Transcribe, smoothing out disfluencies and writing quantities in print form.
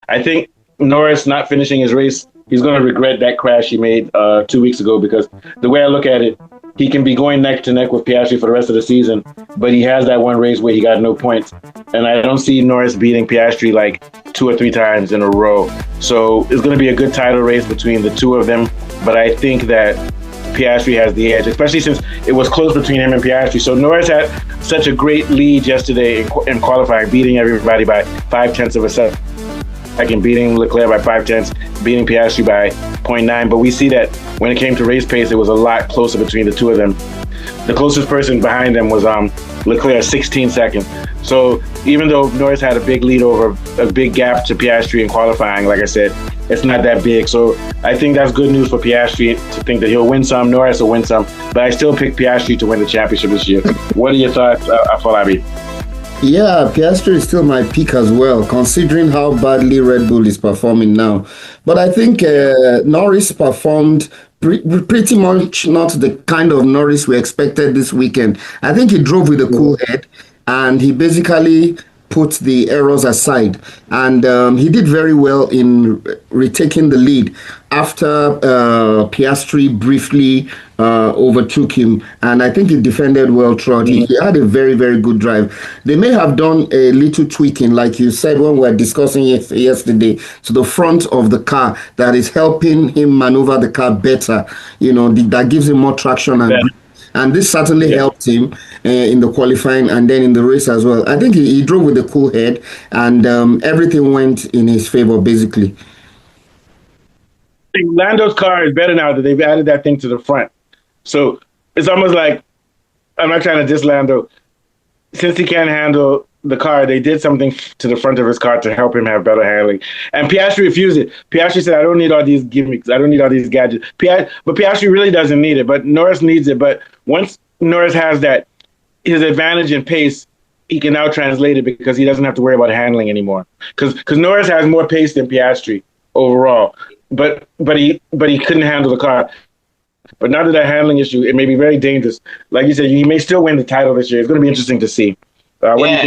I think Norris not finishing his race, he's going to regret that crash he made 2 weeks ago, because the way I look at it, he can be going neck to neck with Piastri for the rest of the season, but he has that one race where he got no points. And I don't see Norris beating Piastri like 2 or 3 times in a row. So it's going to be a good title race between the two of them. But I think that Piastri has the edge, especially since it was close between him and Piastri. So Norris had such a great lead yesterday in qualifying, beating everybody by 0.5 of a second. Beating Leclerc by 0.5, beating Piastri by 0.9. But we see that when it came to race pace, it was a lot closer between the two of them. The closest person behind them was Leclerc, 16 seconds. So even though Norris had a big lead over a big gap to Piastri in qualifying, like I said, it's not that big. So I think that's good news for Piastri to think that he'll win some, Norris will win some. But I still pick Piastri to win the championship this year. What are your thoughts, Afolabi? Yeah, Piastri is still my pick as well, considering how badly Red Bull is performing now. But I think Norris performed pretty much not the kind of Norris we expected this weekend. I think he drove with a cool head, and he basically put the errors aside. And he did very well in retaking the lead after Piastri briefly overtook him. And I think he defended well throughout. He had a very, very good drive. They may have done a little tweaking, like you said when we were discussing it yesterday, to the front of the car that is helping him maneuver the car better. You know, that gives him more traction and grip. And this certainly helped him in the qualifying and then in the race as well. I think he drove with a cool head, and everything went in his favor, basically. Lando's car is better now that they've added that thing to the front. So it's almost like, I'm not trying to diss Lando. Since he can't handle the car, they did something to the front of his car to help him have better handling. And Piastri refused it. Piastri said, I don't need all these gimmicks. I don't need all these gadgets. But Piastri really doesn't need it. But Norris needs it. But once Norris has that, his advantage in pace, he can now translate it because he doesn't have to worry about handling anymore. Because Norris has more pace than Piastri overall. But he couldn't handle the car. But now that handling issue, it may be very dangerous. Like you said, he may still win the title this year. It's going to be interesting to see. What do you think?